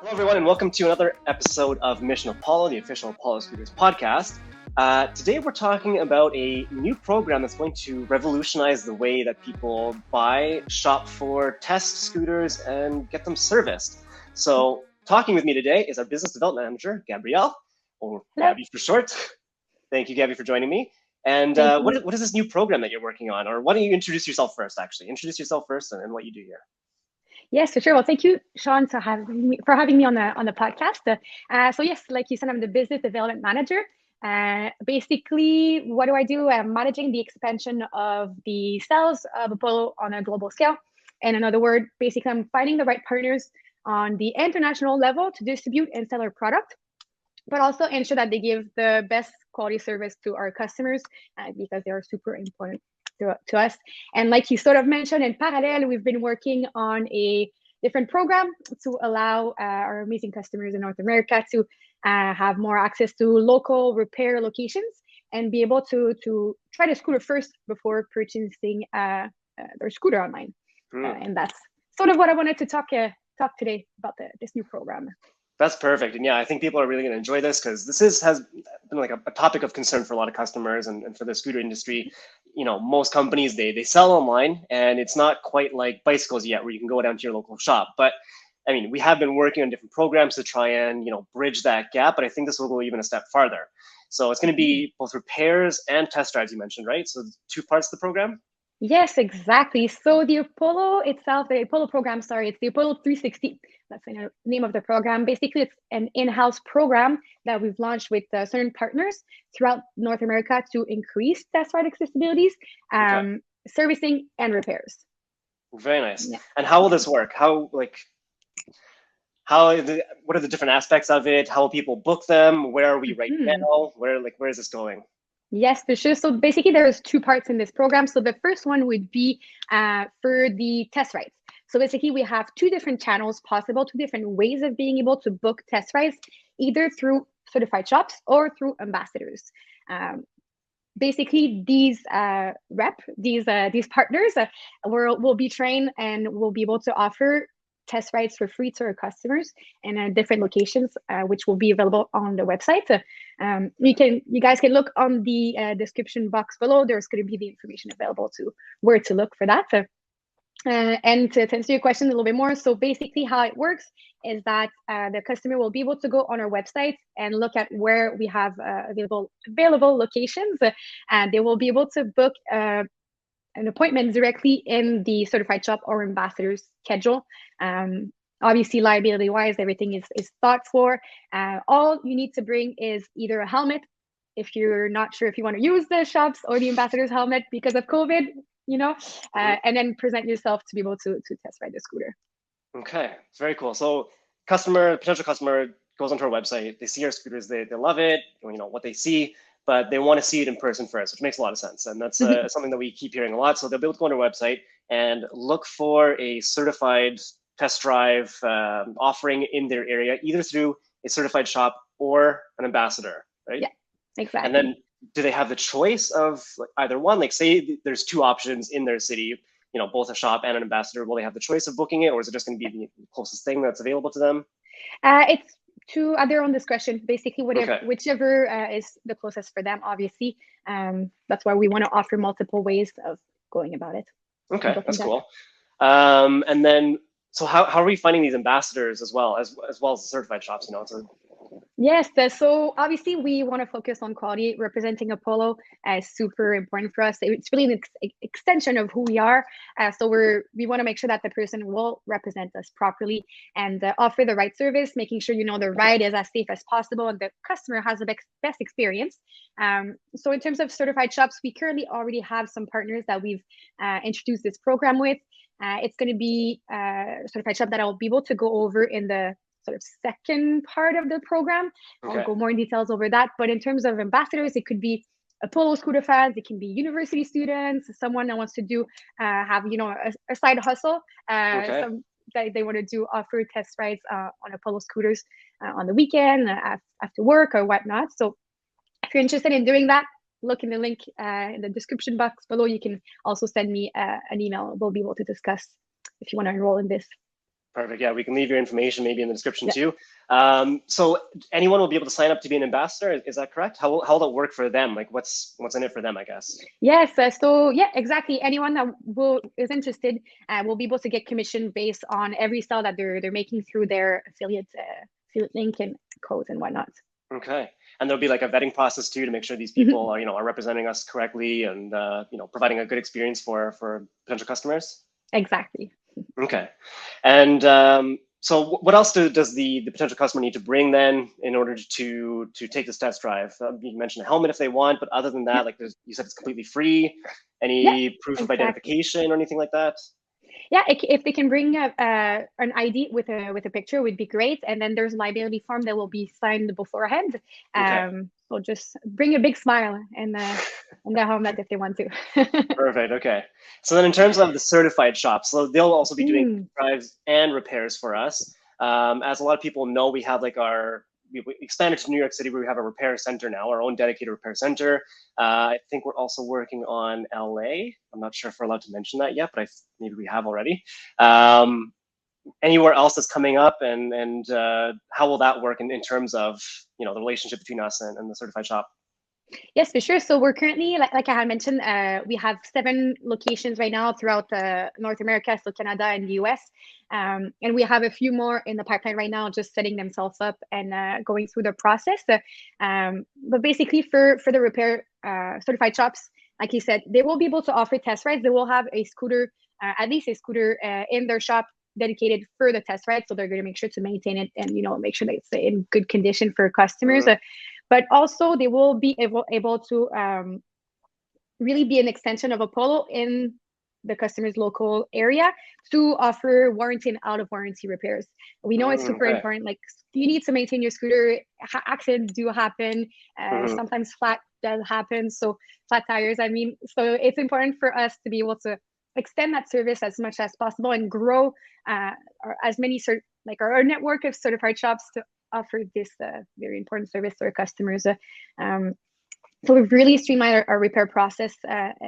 Hello, everyone, and welcome to another episode of Mission Apollo, the official Apollo Scooters podcast. Today, we're talking about a new program that's going to revolutionize the way that people buy, shop for, test scooters, and get them serviced. So, talking with me today is our business development manager, Gabrielle, or Hello. Gabby for short. Thank you, Gabby, for joining me. And what is this new program that you're working on? Or why don't you introduce yourself first, actually? Introduce yourself first and what you do here. Yes, for sure. Well, thank you, Sean, for having me on the podcast. So yes, like you said, I'm the business development manager. Basically, what do? I'm managing the expansion of the sales of Apollo on a global scale. And in other words, basically, I'm finding the right partners on the international level to distribute and sell our product, but also ensure that they give the best quality service to our customers because they are super important to us. And like you sort of mentioned, in parallel, we've been working on a different program to allow our amazing customers in North America to have more access to local repair locations and be able to try the scooter first before purchasing their scooter online. And that's sort of what I wanted to talk today about this new program. That's perfect. And yeah, I think people are really going to enjoy this because this has been like a topic of concern for a lot of customers and for the scooter industry. You know, most companies, they sell online and it's not quite like bicycles yet where you can go down to your local shop. But I mean, we have been working on different programs to try and, bridge that gap, but I think this will go even a step farther. So it's going to be both repairs and test drives, you mentioned, right? So 2 parts of the program? Yes, exactly. So the Apollo itself, the Apollo program, it's the Apollo 360. That's the name of the program. Basically, it's an in-house program that we've launched with certain partners throughout North America to increase test ride accessibilities, servicing, and repairs. Very nice. Yeah. And how will this work? What are the different aspects of it? How will people book them? Where are we right now? Where is this going? Yes, for sure. So basically, there's 2 parts in this program. So the first one would be for the test rides. So basically, we have 2 different channels possible, 2 different ways of being able to book test rides, either through certified shops or through ambassadors. Basically, these these partners will be trained and will be able to offer test rides for free to our customers and different locations, which will be available on the website. You guys can look on the description box below. There's going to be the information available to where to look for that. And to answer your question a little bit more, so basically how it works is that the customer will be able to go on our website and look at where we have available locations, and they will be able to book an appointment directly in the certified shop or ambassador's schedule. Obviously, liability wise, everything is thought for. All you need to bring is either a helmet if you're not sure if you want to use the shops or the ambassador's helmet because of COVID, and then present yourself to be able to test ride the scooter. Okay, it's very cool. So potential customer goes onto our website, they see our scooters, they love it, what they see, but they want to see it in person first, which makes a lot of sense. And that's something that we keep hearing a lot. So they'll be able to go on our website and look for a certified test drive offering in their area, either through a certified shop or an ambassador, right? Yeah, exactly. And then do they have the choice of either one? Like say there's 2 options in their city, both a shop and an ambassador. Will they have the choice of booking it, or is it just going to be the closest thing that's available to them? It's at their own discretion, basically, whichever is the closest for them, obviously. That's why we want to offer multiple ways of going about it. Okay, that's cool. And then, so how are we finding these ambassadors as well as the certified shops? Yes, so obviously we want to focus on quality. Representing Apollo is super important for us. It's really an extension of who we are. So we want to make sure that the person will represent us properly and offer the right service, making sure the ride is as safe as possible and the customer has the best experience. So in terms of certified shops, we currently already have some partners that we've introduced this program with. It's going to be a certified shop that I'll be able to go over in the sort of second part of the program. Okay. I'll go more in details over that. But in terms of ambassadors, it could be Apollo scooter fans, it can be university students, someone that wants to do have a side hustle. They want to do offer test rides on Apollo scooters on the weekend after work or whatnot. So if you're interested in doing that, look in the link in the description box below. You can also send me an email. We'll be able to discuss if you want to enroll in this. Perfect. Yeah, we can leave your information maybe in the description too. So anyone will be able to sign up to be an ambassador. Is that correct? How will it work for them? Like what's in it for them, I guess? Yes. So yeah, exactly. Anyone that is interested will be able to get commission based on every sale that they're making through their affiliate link and codes and whatnot. Okay. And there'll be like a vetting process too to make sure these people are, are representing us correctly and, providing a good experience for potential customers. Exactly. Okay. And so what else does the potential customer need to bring then in order to take this test drive? You mentioned a helmet if they want, but other than that, like you said, it's completely free. Any proof of identification or anything like that? Yeah, if they can bring an ID with a picture would be great. And then there's a liability form that will be signed beforehand. So just bring a big smile and the helmet if they want to. Perfect. Okay. So then in terms of the certified shops, so they'll also be doing drives and repairs for us. As a lot of people know, we have like we expanded to New York City where we have a repair center now, our own dedicated repair center. I think we're also working on LA. I'm not sure if we're allowed to mention that yet, but maybe we have already. Anywhere else that's coming up, and how will that work in terms of the relationship between us and the certified shop? Yes, for sure. So we're currently, like I had mentioned, we have 7 locations right now throughout North America, so Canada and the US. And we have a few more in the pipeline right now, just setting themselves up and going through the process. But basically for the repair certified shops, like you said, they will be able to offer test rides. They will have a scooter, at least a scooter in their shop dedicated for the test ride. So they're going to make sure to maintain it and, make sure that it's in good condition for customers. But also they will be able to really be an extension of Apollo in the customer's local area to offer warranty and out of warranty repairs. We know it's super important. Like you need to maintain your scooter. Accidents do happen. Sometimes flat does happen. So flat tires, so it's important for us to be able to extend that service as much as possible and grow as many our network of certified shops to offer this very important service to our customers. So we've really streamlined our repair process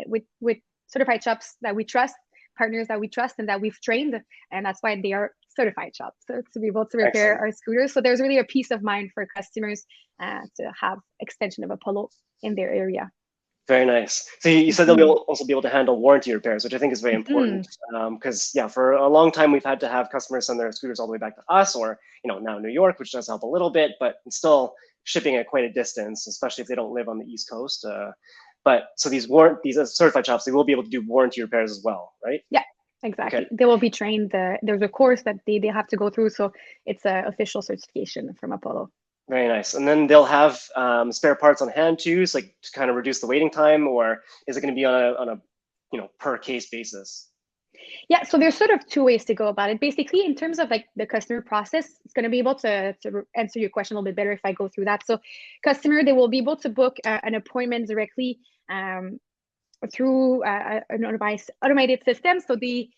with certified shops that we trust, partners that we trust and that we've trained, and that's why they are certified shops, so to be able to repair our scooters. So there's really a peace of mind for customers to have extension of Apollo in their area. Very nice. So you said they'll also be able to handle warranty repairs, which I think is very important because for a long time we've had to have customers send their scooters all the way back to us, or now New York, which does help a little bit, but it's still shipping at quite a distance, especially if they don't live on the East Coast. But so these certified shops, they will be able to do warranty repairs as well, right? Yeah, exactly. They will be trained. There's a course that they have to go through, so it's an official certification from Apollo. Very nice. And then they'll have spare parts on hand too, so like to kind of reduce the waiting time, or is it going to be on a per case basis? Yeah, so there's sort of 2 ways to go about it. Basically, in terms of like the customer process, it's going to be able to answer your question a little bit better if I go through that. So customer, they will be able to book an appointment directly through an automated system. So they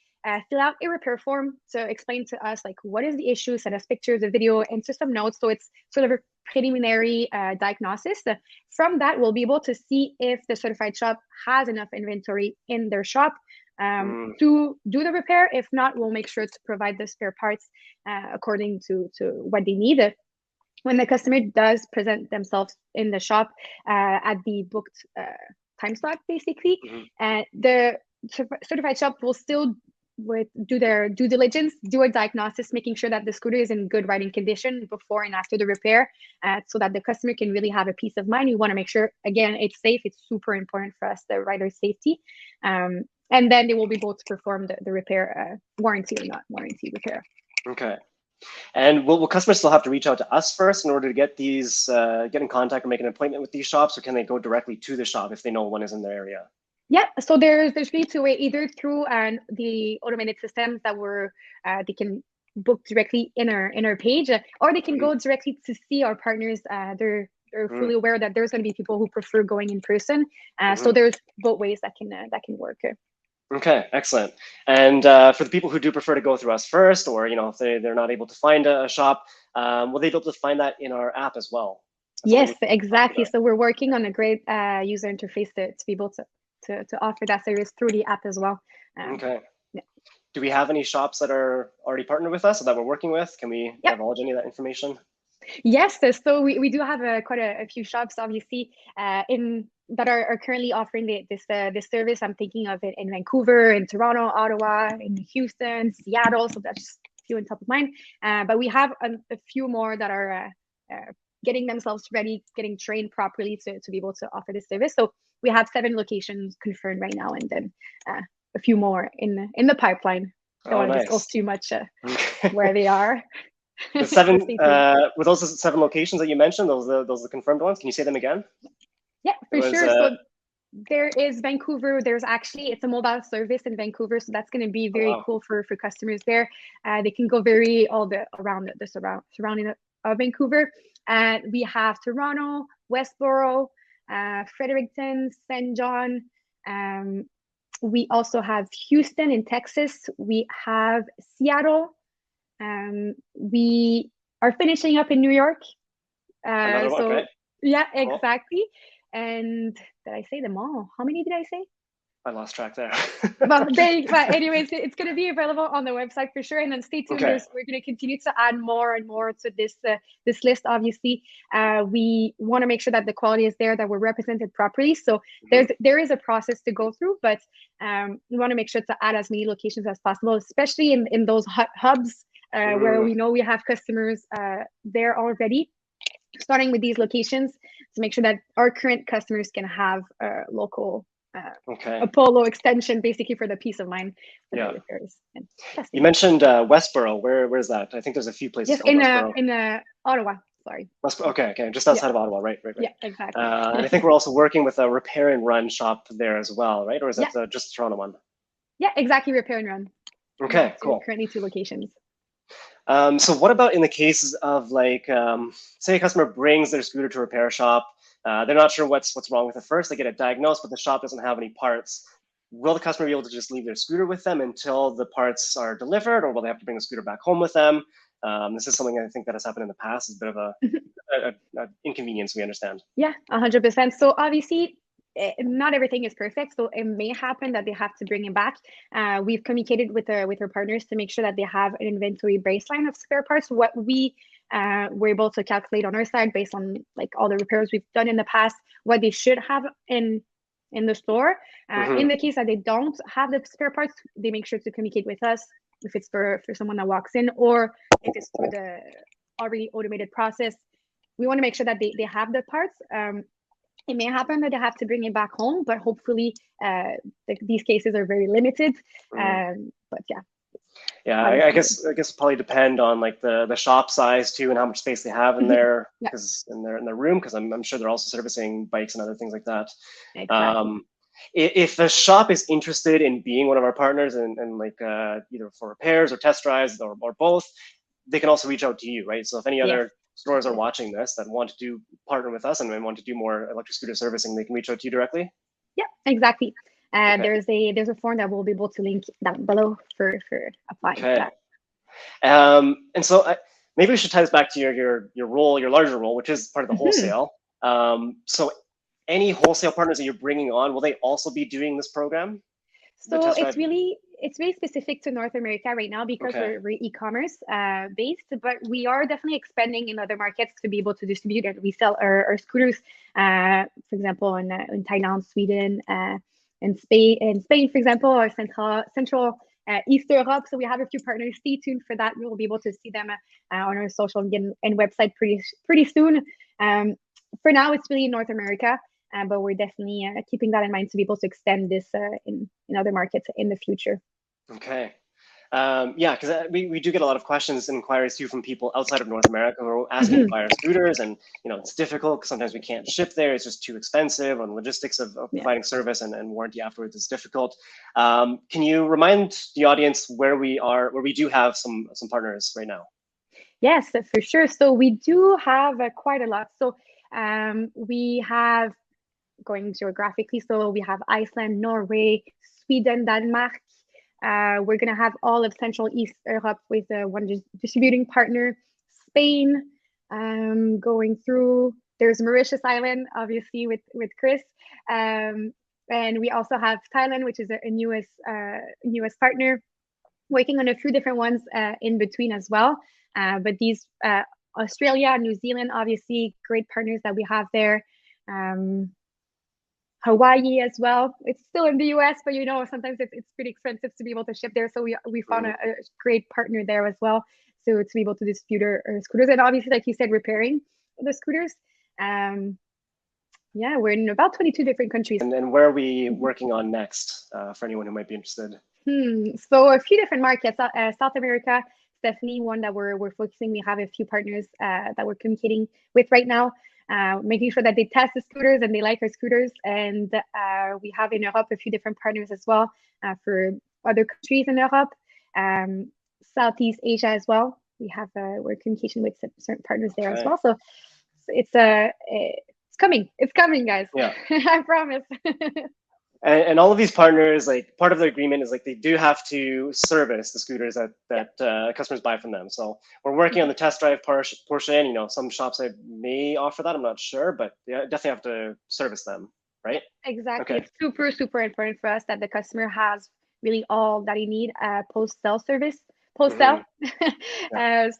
fill out a repair form to explain to us like what is the issue, send us pictures, a video, enter some notes. So it's sort of a preliminary diagnosis. From that, we'll be able to see if the certified shop has enough inventory in their shop to do the repair. If not, we'll make sure to provide the spare parts according to what they need. When the customer does present themselves in the shop at the booked time slot, basically, the certified shop will still do their due diligence, do a diagnosis, making sure that the scooter is in good riding condition before and after the repair, so that the customer can really have a peace of mind. We want to make sure, again, it's safe. It's super important for us, the rider's safety. And then they will be able to perform the repair, warranty or not warranty repair. Okay. And will customers still have to reach out to us first in order to get these, get in contact or make an appointment with these shops, or can they go directly to the shop if they know one is in their area? Yeah, so there's really 2 ways, either through the automated systems that they can book directly in our page, or they can go directly to see our partners. They're fully aware that there's going to be people who prefer going in person. So there's both ways that can work. Okay, excellent. And for the people who do prefer to go through us first, or if they're not able to find a shop, will they be able to find that in our app as well? Yes, exactly. So we're working on a great user interface to be able to offer that service through the app as well. Okay. Yeah. Do we have any shops that are already partnered with us or that we're working with? Can we divulge any of that information? Yes, so we do have quite a few shops, obviously, in that are currently offering this service. I'm thinking of it in Vancouver, in Toronto, Ottawa, in Houston, Seattle. So that's just a few on top of mind. But we have a few more that are getting themselves ready, getting trained properly to be able to offer this service. So we have 7 locations confirmed right now, and then a few more in the pipeline. Don't want to disclose too much where they are. The 7 were those the 7 locations that you mentioned? Those are the confirmed ones. Can you say them again? Yeah, for sure. So there is Vancouver. There's actually, it's a mobile service in Vancouver, so that's going to be very cool for customers there. They can go around the surrounding of Vancouver. And we have Toronto, Westboro, Fredericton, St. John. We also have Houston in Texas. We have Seattle. We are finishing up in New York. Okay. Yeah, exactly. And did I say them all? How many did I say? I lost track there. But anyways, it's going to be available on the website for sure. And then stay tuned. Okay. We're going to continue to add more and more to this list. Obviously, we want to make sure that the quality is there, that we're represented properly. So there is a process to go through, but we want to make sure to add as many locations as possible, especially in those hubs where we know we have customers there already. Starting with these locations to make sure that our current customers can have a local Apollo extension, basically for the peace of mind. You mentioned Westboro. Where's that? I think there's a few places. Yes, in Ottawa. Sorry. Okay, just outside of Ottawa, right. Yeah, exactly. And I think we're also working with a repair and run shop there as well, right? Or is that just the Toronto one? Yeah, exactly. Repair and run. Okay, cool. Currently 2 locations. So what about in the cases of say a customer brings their scooter to a repair shop, they're not sure what's wrong with it first, they get it diagnosed, but the shop doesn't have any parts. Will the customer be able to just leave their scooter with them until the parts are delivered, or will they have to bring the scooter back home with them? This is something I think that has happened in the past. It's a bit of a inconvenience, we understand. Yeah, 100%. So obviously, not everything is perfect, so it may happen that they have to bring it back. We've communicated with our partners to make sure that they have an inventory baseline of spare parts. What we were able to calculate on our side based on all the repairs we've done in the past, what they should have in the store. In the case that they don't have the spare parts, they make sure to communicate with us if it's for someone that walks in, or if it's through the already automated process. We want to make sure that they have the parts. It may happen that they have to bring it back home, but hopefully these cases are very limited. But yeah. Yeah, I guess it'll probably depend on the shop size too, and how much space they have in there, because in their room, because I'm sure they're also servicing bikes and other things like that. Exactly. If a shop is interested in being one of our partners and either for repairs or test drives or both, they can also reach out to you, right? So if any other stores are watching this that want to partner with us and want to do more electric scooter servicing, they can reach out to you directly. Yeah, exactly. There's a form that we'll be able to link down below for applying for that. And so maybe we should tie this back to your role, your larger role, which is part of the wholesale. So any wholesale partners that you're bringing on, will they also be doing this program? So it's really specific to North America right now because we're e-commerce based, but we are definitely expanding in other markets to be able to distribute and resell our scooters. For example, in Thailand, Sweden, in Spain, for example, or Central East Europe. So we have a few partners. Stay tuned for that. We will be able to see them on our social media and website pretty soon. For now, it's really North America. But we're definitely keeping that in mind to be able to extend this in other markets in the future. Okay. Yeah, because we do get a lot of questions and inquiries too from people outside of North America who are asking to buy our scooters, and it's difficult because sometimes we can't ship there. It's just too expensive, and logistics of providing service and warranty afterwards is difficult. Can you remind the audience where we do have some partners right now? Yes, for sure. So we do have quite a lot. So we have, going geographically, so we have Iceland, Norway, Sweden, Denmark. We're going to have all of Central East Europe with one distributing partner. Spain, going through, there's Mauritius Island, obviously, with Chris. And we also have Thailand, which is a newest partner. working on a few different ones in between as well. But these Australia, New Zealand, obviously great partners that we have there. Hawaii as well. It's still in the US, but you know, sometimes it's pretty expensive to be able to ship there. So we found a great partner there as well. So to be able to distribute our scooters, and obviously, like you said, repairing the scooters. Yeah, we're in about 22 different countries. And where are we working on next for anyone who might be interested? So a few different markets. South America is definitely one that we're focusing. We have a few partners that we're communicating with right now, making sure that they test the scooters and they like our scooters. And we have in Europe a few different partners as well for other countries in Europe. Southeast Asia as well. We're communication with certain partners there as well. So it's coming. It's coming, guys. Yeah. I promise. And all of these partners, like part of the agreement is like they do have to service the scooters that customers buy from them. So we're working on the test drive portion. You know, some shops may offer that. I'm not sure, but they definitely have to service them, right? Exactly. Okay. It's super, super important for us that the customer has really all that he need post-sale service. Post-sale.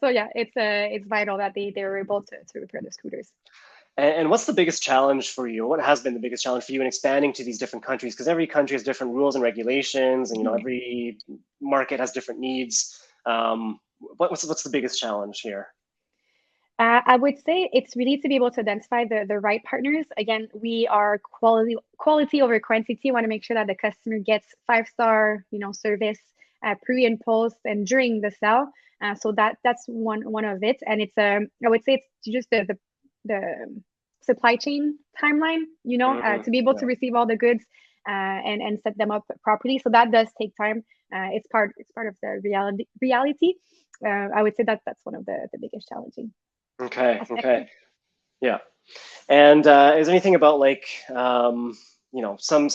So yeah, it's vital that they're able to repair the scooters. And what's the biggest challenge for you? What has been the biggest challenge for you in expanding to these different countries? Because every country has different rules and regulations, and you know every market has different needs. What's the biggest challenge here? I would say it's really to be able to identify the right partners. Again, we are quality over quantity. We want to make sure that the customer gets 5-star, service pre and post and during the sale. So that's one of it, and it's I would say it's just the supply chain timeline, to be able to receive all the goods and set them up properly. So that does take time. It's part of the reality. I would say that's one of the biggest challenging. Okay. Yeah. And is there anything about like some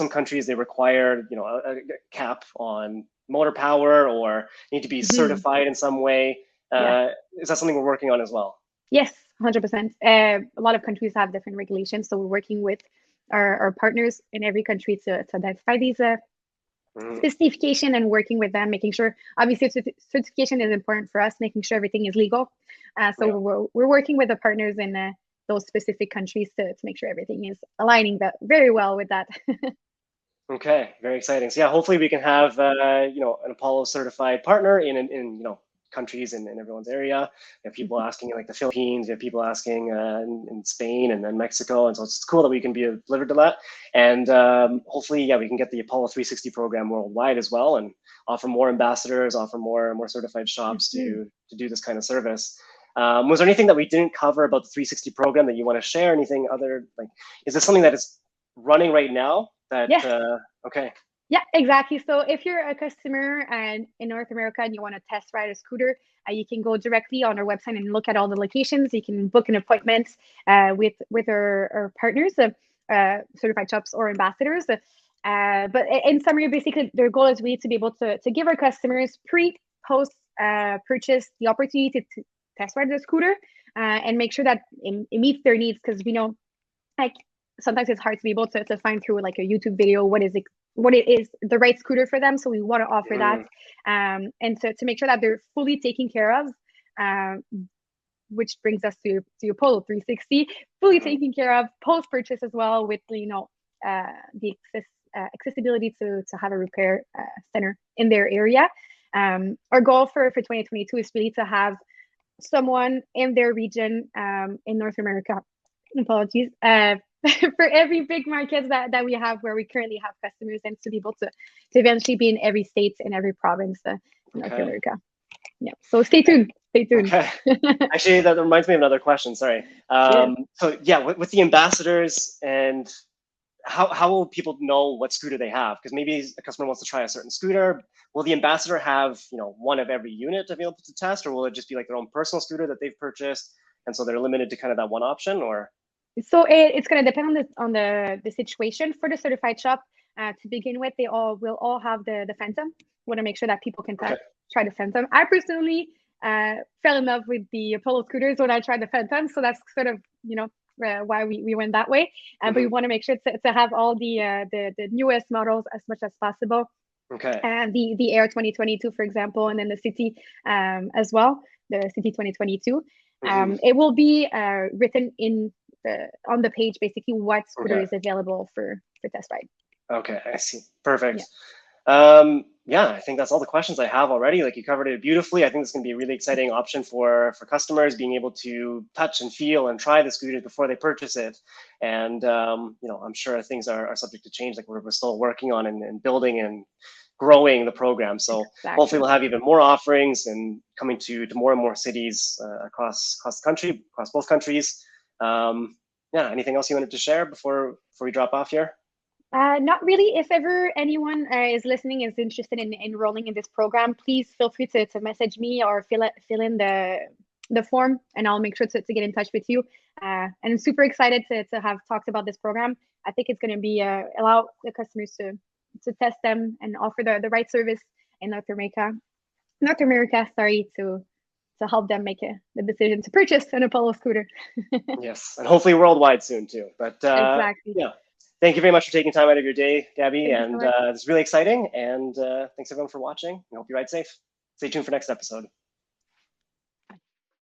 countries they require a cap on motor power or need to be certified in some way? Is that something we're working on as well? Yes, 100%. A lot of countries have different regulations, so we're working with our partners in every country to identify these specification and working with them, making sure, obviously certification is important for us, making sure everything is legal. So we're working with the partners in those specific countries to make sure everything is aligning very well with that. Okay, very exciting. So yeah, hopefully we can have an Apollo certified partner in countries in everyone's area. You have people asking like the Philippines, you have people asking in Spain and then Mexico. And so it's cool that we can be delivered to that. And hopefully, we can get the Apollo 360 program worldwide as well and offer more ambassadors, offer more certified shops to do this kind of service. Was there anything that we didn't cover about the 360 program that you want to share? Anything other, like, is this something that is running right now? Okay. Yeah, exactly. So if you're a customer in North America and you want to test ride a scooter, you can go directly on our website and look at all the locations. You can book an appointment with our partners, certified shops or ambassadors. But in summary, basically, their goal is really to be able to give our customers post purchase the opportunity to test ride the scooter and make sure that it meets their needs, because we know like sometimes it's hard to be able to find through like a YouTube video what it is the right scooter for them. So we want to offer that and to make sure that they're fully taken care of, which brings us to Apollo 360, fully taken care of post purchase as well, with the accessibility to have a repair center in their area. Our goal for 2022 is really to have someone in their region in North America, apologies, for every big market that we have where we currently have customers, and to be able to eventually be in every state and every province in North America. Yeah. So stay tuned. Okay. Actually, that reminds me of another question. Sorry. So yeah, with the ambassadors, and how will people know what scooter they have? Because maybe a customer wants to try a certain scooter. Will the ambassador have one of every unit to be able to test, or will it just be like their own personal scooter that they've purchased, and so they're limited to kind of that one option? Or so it's going to depend on the situation. For the certified shop, to begin with, will all have the Phantom. Want to make sure that people can try the Phantom. I personally fell in love with the Apollo scooters when I tried the Phantom, so that's sort of why we went that way. But we want to make sure to have all the newest models as much as possible. Okay. the Air 2022, for example, and then the City as well, the City 2022. It will be written in on the page, basically what scooter is available for test ride. Okay, I see. Perfect. Yeah. Yeah, I think that's all the questions I have already. Like, you covered it beautifully. I think this is going to be a really exciting option for customers, being able to touch and feel and try the scooters before they purchase it. And you know, I'm sure things are subject to change. Like, we're still working on and building and growing the program. So Exactly. hopefully we'll have even more offerings and coming to more and more cities across the country, across both countries. Yeah, anything else you wanted to share before we drop off here? Not really. If ever anyone is listening is interested in enrolling in this program, please feel free to message me or fill in the form, and I'll make sure to get in touch with you. And I'm super excited to have talked about this program. I think it's going to be allow the customers to test them and offer the right service in North America, sorry, to help them make the decision to purchase an Apollo scooter. Yes, and hopefully worldwide soon too. But Exactly. yeah, thank you very much for taking time out of your day, Gabby. Thank you so And much. it's really exciting. And thanks everyone for watching. I hope you ride safe. Stay tuned for next episode.